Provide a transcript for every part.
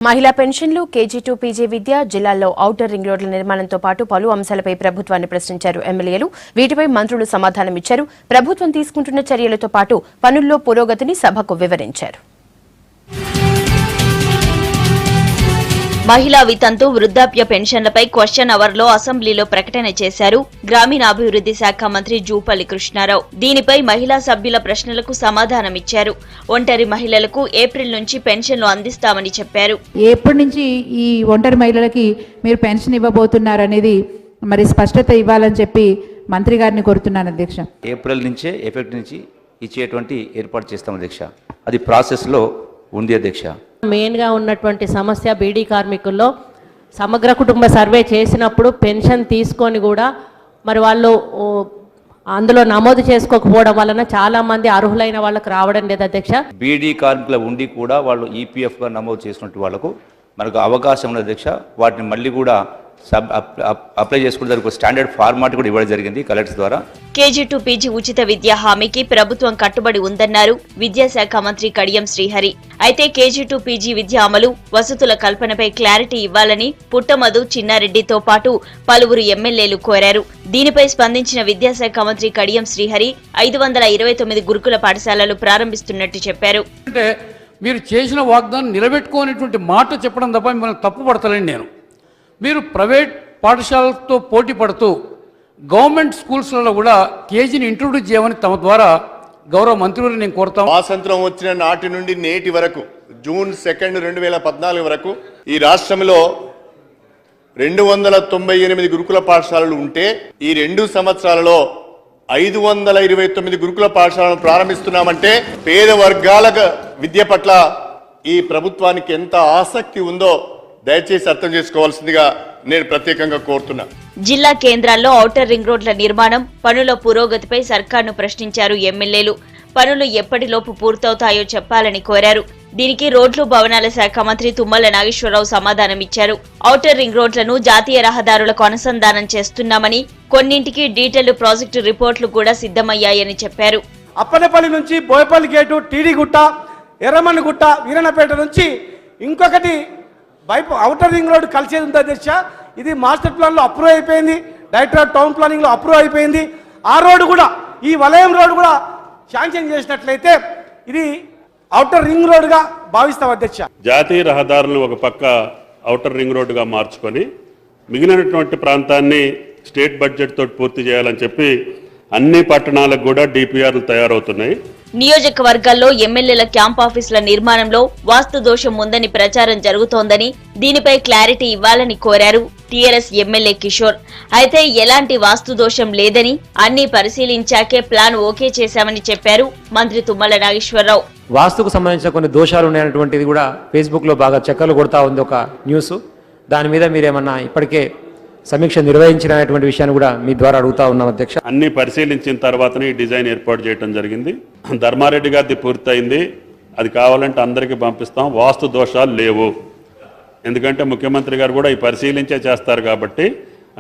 మహిళా పెన్షన్లు, కేజీ2 పీజీ విద్య, జిల్లాల్లో ఔటర్ రింగ్ రోడ్ల నిర్మాణంతో పాటు పలు అంశాలపై ప్రభుత్వాన్ని ప్రశ్నించారు ఎమ్మెల్యేలు. వీటిపై మంత్రులు సమాధానమిచ్చారు. ప్రభుత్వం తీసుకుంటున్న చర్యలతో పాటు పనుల్లో పురోగతిని సభకు వివరించారు. మహిళా వితంతు వృద్ధాప్య పెన్షన్లపై క్వశ్చన్ అవర్ లో అసెంబ్లీలో ప్రకటన చేశారు గ్రామీణాభివృద్ధి శాఖ మంత్రి జూపల్లి కృష్ణారావు. దీనిపై మహిళా సభ్యుల ప్రశ్నలకు సమాధానమిచ్చారు. ఒంటరి మహిళలకు ఏప్రిల్ నుంచి పెన్షన్లు అందిస్తామని చెప్పారు. ఎప్పటి నుంచి ఈ ఒంటరి మహిళలకి మీరు పెన్షన్ ఇవ్వబోతున్నారనేది మరి స్పష్టత ఇవ్వాలని చెప్పి మంత్రి గారిని కోరుతున్నాను అధ్యక్ష. ఏప్రిల్ నుంచే ఎఫెక్ట్ నుంచి ఇచ్చేటువంటి ఏర్పాటు చేస్తాం అధ్యక్ష. అది ప్రాసెస్లో ఉంది అధ్యక్ష. మెయిన్గా ఉన్నటువంటి సమస్య బీడీ కార్మికుల్లో సమగ్ర కుటుంబ సర్వే చేసినప్పుడు పెన్షన్ తీసుకొని కూడా మరి వాళ్ళు అందులో నమోదు చేసుకోకపోవడం వలన చాలా మంది అర్హులైన వాళ్ళకు రావడం లేదు అధ్యక్ష. బీడీ కార్మికుల ఉండి కూడా వాళ్ళు ఈపీఎఫ్గా నమోదు చేసినట్టు వాళ్ళకు మనకు అవకాశం ఉంది అధ్యక్ష. వాటిని మళ్ళీ కూడా అప్లై చేసుకునే దానికి ఒక స్టాండర్డ్ ఫార్మాట్ కూడా ఇవ్వడం జరిగింది కలెక్టర్ ద్వారా. కేజీ2 పీజీ ఉచిత విద్యా హామీకి ప్రభుత్వం కట్టుబడి ఉందన్నారు విద్యాశాఖ మంత్రి కడియం శ్రీహరి. అయితే కేజీ2 పీజీ విద్య అమలు, వసతుల కల్పనపై క్లారిటీ ఇవ్వాలని పుట్టమధు, చిన్నారెడ్డితో పాటు పలువురు ఎమ్మెల్యేలు కోరారు. దీనిపై స్పందించిన విద్యాశాఖ మంత్రి కడియం శ్రీహరి 529 గురుకుల పాఠశాలలు ప్రారంభిస్తున్నట్టు చెప్పారు. అంటే మీరు చేసిన వాగ్దానం నిలబెట్టుకోనేటువంటి మాట చెప్పడం తప్ప మిమ్మల్ని తప్పు పడతలేండి నేను. మీరు ప్రైవేట్ పాఠశాలతో పోటీ పడుతూ గవర్నమెంట్ స్కూల్స్లలో కూడా కేజీని ఇంట్రొడ్యూస్ చేయమని తమ ద్వారా గౌరవ మంత్రులు నేను కోరుతాం. స్వాతంత్రం వచ్చిన నాటి నుండి నేటి వరకు జూన్ 2, 2014 వరకు ఈ రాష్ట్రంలో 298 గురుకుల పాఠశాలలు ఉంటే ఈ 2 సంవత్సరాలలో 529 గురుకుల పాఠశాలను ప్రారంభిస్తున్నామంటే పేద వర్గాల విద్య పట్ల ఈ ప్రభుత్వానికి ఎంత ఆసక్తి ఉందో దయచేసి అర్థం చేసుకోవాల్సిందిగా నేను ప్రత్యేకంగా కోరుతున్నా. జిల్లా కేంద్రాల్లో ఔటర్ రింగ్ రోడ్ల నిర్మాణం పనుల పురోగతిపై సర్కార్ను ప్రశ్నించారు ఎమ్మెల్యేలు. పనులు ఎప్పటిలోపు పూర్తవుతాయో చెప్పాలని కోరారు. దీనికి రోడ్లు భవనాల శాఖ మంత్రి తుమ్మల నాగేశ్వరరావు సమాధానమిచ్చారు. ఔటర్ రింగ్ రోడ్లను జాతీయ రహదారులకు అనుసంధానం చేస్తున్నామని, కొన్నింటికి డీటెయిల్డ్ ప్రాజెక్టు రిపోర్టులు కూడా సిద్ధమయ్యాయని చెప్పారు. అప్పనేపల్లి నుంచి బోయపల్లి గేటు, టీడీగుట్ట, ఎర్రమన్నిగుట్ట, వీరన్నపేట నుంచి ఇంకొకటి వైపు ఔటర్ రింగ్ రోడ్ కలిసేది ఉంది అధ్యక్ష. ఇది మాస్టర్ ప్లాన్లో అప్రూవ్ అయిపోయింది, డైరెక్టర్ ఆఫ్ టౌన్ ప్లానింగ్లో అప్రూవ్ అయిపోయింది. ఆ రోడ్డు కూడా, ఈ వలయం రోడ్డు కూడా శాంక్షన్ చేసినట్లయితే ఇది ఔటర్ రింగ్ రోడ్డుగా భావిస్తాం అధ్యక్ష. జాతీయ రహదారులను ఒక పక్క ఔటర్ రింగ్ రోడ్డుగా మార్చుకొని మిగిలినటువంటి ప్రాంతాన్ని స్టేట్ బడ్జెట్ తోటి పూర్తి చేయాలని చెప్పి అన్ని పట్టణాలకు కూడా డిపిఆర్లు తయారవుతున్నాయి. నియోజకవర్గాల్లో ఎమ్మెల్యేల క్యాంప్ ఆఫీసుల నిర్మాణంలో వాస్తు దోషం ఉందని ప్రచారం జరుగుతోందని, దీనిపై క్లారిటీ ఇవ్వాలని కోరారు టీఆర్ఎస్ ఎమ్మెల్యే కిషోర్. అయితే ఎలాంటి వాస్తు దోషం లేదని, అన్ని పరిశీలించాకే ప్లాన్ ఓకే చేశామని చెప్పారు మంత్రి తుమ్మల నాగేశ్వరరావు. వాస్తుకు సంబంధించిన కొన్ని దోషాలు ఉన్నాయనేటువంటిది కూడా ఫేస్బుక్లో బాగా చక్కర్లు కొడతా ఉంది ఒక న్యూస్. దాని మీద మీరేమన్నా ఇప్పటికే సమీక్ష నిర్వహించినటువంటి విషయాన్ని కూడా మీ ద్వారా అడుగుతా ఉన్నాం అధ్యక్ష. అన్ని పరిశీలించిన తర్వాతనే ఈ డిజైన్ ఏర్పాటు చేయడం జరిగింది. ధర్మారెడ్డి గారిది పూర్తయింది. అది కావాలంటే అందరికీ పంపిస్తాం. వాస్తు దోషాలు లేవు. ఎందుకంటే ముఖ్యమంత్రి గారు కూడా ఈ పరిశీలించే చేస్తారు కాబట్టి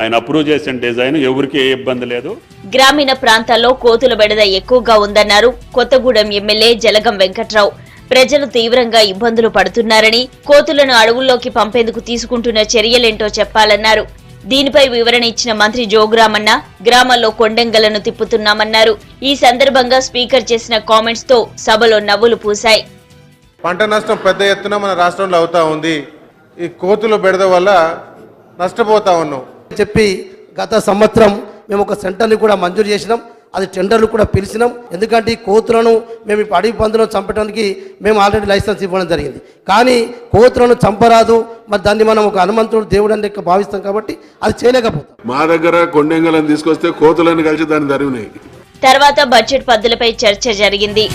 ఆయన అప్రూవ్ చేసిన డిజైన్ ఎవరికి ఏ ఇబ్బంది లేదు. గ్రామీణ ప్రాంతాల్లో కోతుల బెడద ఎక్కువగా ఉందన్నారు కొత్తగూడెం ఎమ్మెల్యే జలగం వెంకట్రావు. ప్రజలు తీవ్రంగా ఇబ్బందులు పడుతున్నారని, కోతులను అడవుల్లోకి పంపేందుకు తీసుకుంటున్న చర్యలేంటో చెప్పాలన్నారు. దీనిపై వివరణ ఇచ్చిన మంత్రి జోగురామన్న గ్రామాల్లో కొండంగలను తిప్పుతున్నామన్నారు. ఈ సందర్భంగా స్పీకర్ చేసిన కామెంట్స్ తో సభలో నవ్వులు పూశాయి. పంట నష్టం పెద్ద ఎత్తున మన రాష్ట్రంలో అవుతా ఉంది. ఈ కోతుల బెడద వల్ల నష్టపోతా ఉన్నాం చెప్పి గత సంవత్సరం మేము ఒక సెంటర్ని కూడా మంజూరు చేసినాం. అది టెండర్లు కూడా పిలిచినాం. ఎందుకంటే ఈ కోతులను మేము ఇప్పుడు అడవి పందులను చంపడానికి మేము ఆల్రెడీ లైసెన్స్ ఇవ్వడం జరిగింది. కానీ కోతులను చంపరాదు, మరి దాన్ని మనం ఒక హనుమంతుడు దేవుడు అని లెక్క భావిస్తాం కాబట్టి అది చేయలేకపోతాం. మా దగ్గర కొండెంగలను తీసుకొస్తే కోతులను కలిసి దాన్ని తరిగినాయి. తర్వాత బడ్జెట్ పద్ధతులపై చర్చ జరిగింది.